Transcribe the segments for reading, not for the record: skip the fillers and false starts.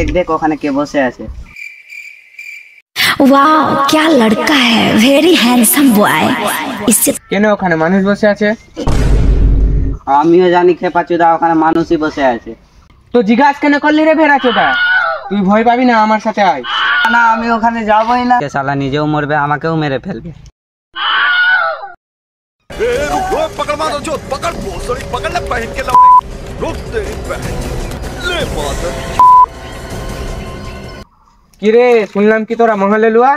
দেখ দেখ ওখানে কে বসে আছে। वाह क्या लड़का है, वेरी हैंडसम बॉय। इससे কেন ওখানে মানুষ বসে আছে? আমিও জানি খেপাচোদা ওখানে মানুষই বসে আছে। তো জিজ্ঞাসা কেন করলি রে ভেড়া চোদা? তুই ভয় পাবি না, আমার সাথে আয়। না আমি ওখানে যাবই না, শালা নিজেও মরবে আমাকেও মেরে ফেলবে। पकड़ मारो जो पकड़ भोसड़ी पकड़ ले बहन के रुक तेरी बहन ले माता। কি রে, শুনলাম কি তোরা মহলে লুয়া?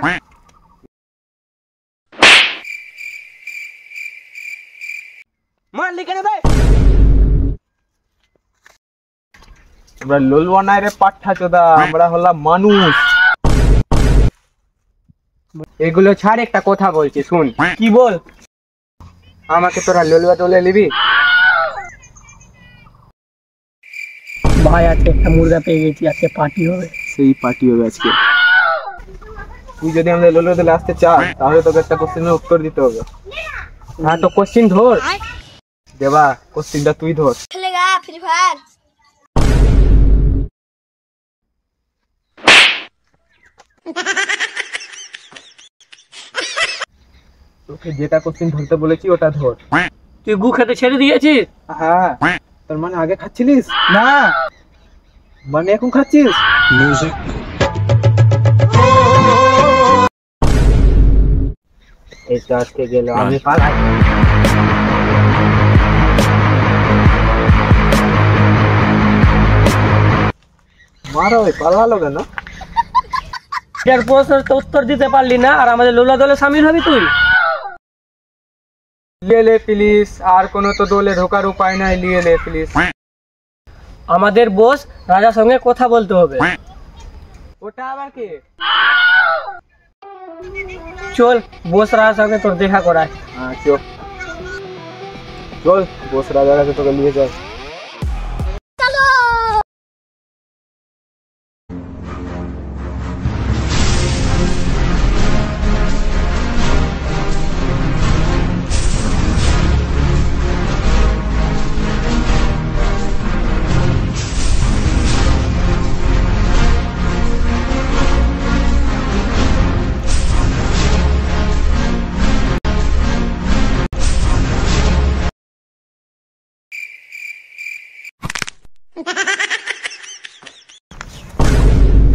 মারলি কেন বে? আমরা ললুয়া নাই রে পাঠা চোদা, আমরা হলাম মানুষ। এগুলো ছাড়, একটা কথা বলছি শুন। কি বল? আমাকে তোরা ললুয়া তোলে নিবি? ভাই আজকে একটা মুর্গা পেয়ে গেছি, আজকে পার্টি হবে। সেই পার্টি হবে আজকে। তুই যদি আমাদের ললুয়া তোলে আসতে চাস তাহলে তোকে একটা কোশ্চেনের উত্তর দিতে হবে। হ্যাঁ তো কোশ্চিন ধর। দেবা, কোশ্চেনটা তুই ধর। खेलेगा फ्री फायर। তোকে যেটা কোশ্চেন ধরতে বলেছি ওটা ধর। তুই গু খেতে ছেড়ে দিয়েছিস? হ্যাঁ। তার মানে আগে খাচ্ছিলিস না, মানে এখন খাচ্ছিস? এই তো আজকে গেল, আমি পালাই। মারো ওই পালালো কেন? এর প্রশ্নের তো উত্তর দিতে পারলি না আর আমাদের লোলা দলে শামিল হবি তুই? লিয়ে লে প্লিজ, আর কোনো তো দলে ঢোকার উপায় নাই, লিয়ে লে প্লিজ। আমাদের বস রাজার সঙ্গে কথা বলতে হবে। ওটা আবার কি? চল বস রাজার সঙ্গে তোর দেখা করায়। হ্যাঁ চল চল, বস রাজার কাছে তোকে নিয়ে যাই।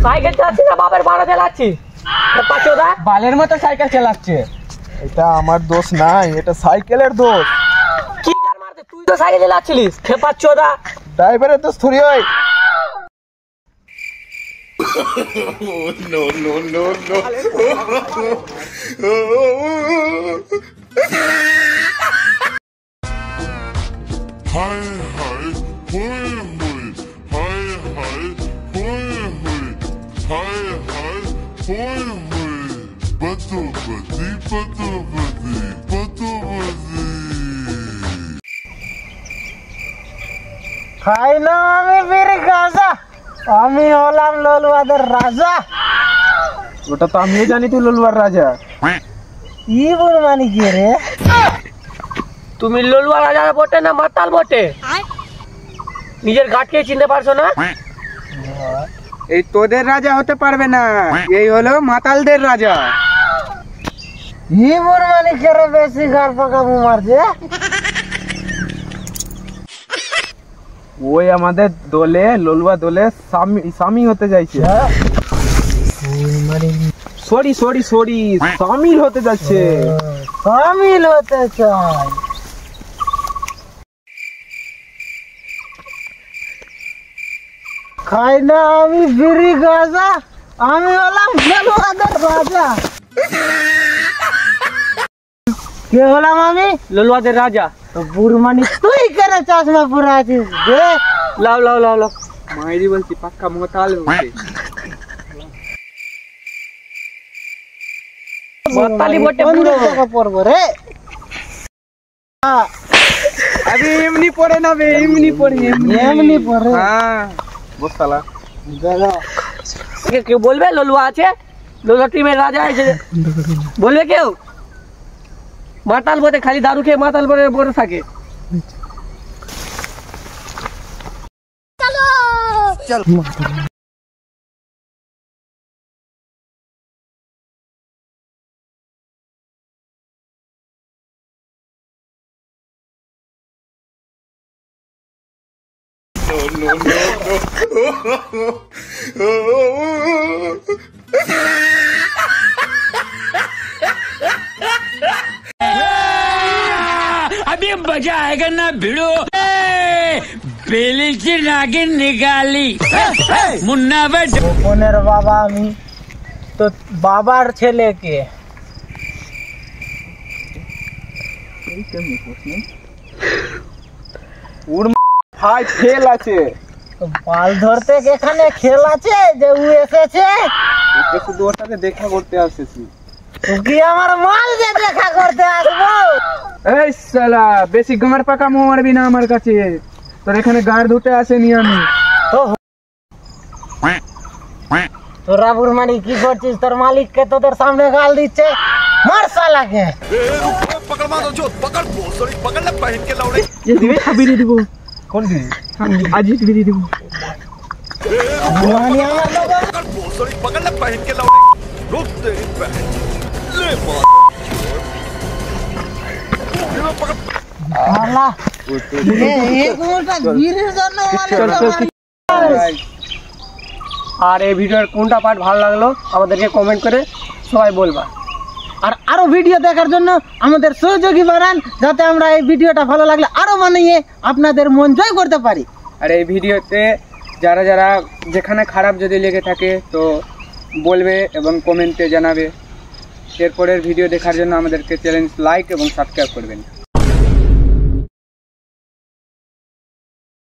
সাইকেল চালাচ্ছি না বাপের বাড়া চালাচ্ছি? পাচোদা বালের মতো সাইকেল চালাচ্ছে। এটা আমার দোষ নাই, এটা সাইকেলের দোষ। কি গার মারতে? তুই তো সাইকেল চালাচ্ছিলিস। খেপাচ্চোদা ড্রাইভারের দোষ থরি হয়। नो नो नो नो हाय हाय होय होय हाय हाय होय होय हाय हाय होय होय बतो बती बतो बती बतो बती। খাই না আমি বেরে গাজা, আমি হলাম ললুয়াদের রাজা। ওটা তো আমিও জানি তুই ললুয়ার রাজা। কি বল মানে কি রে? তুমি ললুয়া রাজা বটে না মাতাল বটে? নিজের ঘাটকে চিনতে পারছো না? এই তোদের রাজা হতে পারবে না, এই হলো মাতালদের রাজা। কি বল মানে কি রে? বেশি গাল পাকা মু মারছে। ওই আমাদের দলে, ললুয়া দলে সামিল হতে যাইছে। সরি সরি সরি, সামিল হতে যাচ্ছে। শামিল হতে চাই। খাই না আমি বিড়ি গাজা, আমি হলাম ললুয়াদের রাজা। কে হলাম আমি? ললুয়াদের রাজা। তো বুড়মানি তুই কেন চশমা পরে আছিস? দে লাও লাও লাও লাও। মাইরি বলছি, পাক্কা মোতাল বলছি। মাতালি বটে পুরো পড়ব রে। আরে এমনি পড়ে না বে, এমনি পড়ে, এমনি পড়ে। হ্যাঁ বস শালা। কেউ বলবে ললুয়া আছে? ললুয়া টিমের রাজা আছে বলবে কেউ? মাতাল বটে, খালি দারু খেয়ে মাতাল বটে বসে থাকে। চল अभी मजा आएगा ना भिड़ो बेली से नागिन निकाली मुन्ना গোপনের বাবা আমি তো বাবার ছেলেকে ভাই ফেল আছে, মাল ধরতে এখানে খেল আছে যে ও এসেছে ওকে শুধু ওর সাথে দেখা করতে আসেছি। কি আমার মাল যে দেখা করতে আসবো? এই শালা বেশি গাঁড় পাকা মারবি না আমার কাছে, তোর এখানে গাড় ধুতে আসেনি আমি। তোরা বুড়মানি কি করছিস? তোর মালিককে তোদের সামনে গাল দিচ্ছে, মার শালাকে। पकड़ मारो जो पकड़ भोसड़ी पकड़ ले पहन के लौड़े বিড়ি দিব কোন বিড়ি? আজ বিড়ি দিব। বুড়মানি আমার লোক पकड़ भोसड़ी पकड़ ले पहन के लौड़े रुक तेरी बहन ले मार ये पकड़ আল্লাহ এক মোটা বীরের জন্য আর এই ভিডিওর কোনটা পার্ট ভালো লাগলো আমাদেরকে কমেন্ট করে সবাই বলবা, আর আরো ভিডিও দেখার জন্য আমাদের সহযোগী বানান, যাতে আমরা এই ভিডিওটা ভালো লাগলে আরো বানিয়ে আপনাদের মন জয় করতে পারি। আর এই ভিডিওতে যারা যারা যেখানে খারাপ যদি লেগে থাকে তো বলবে এবং কমেন্টে জানাবে। এরপরের ভিডিও দেখার জন্য আমাদেরকে চ্যানেল লাইক এবং সাবস্ক্রাইব করবেন।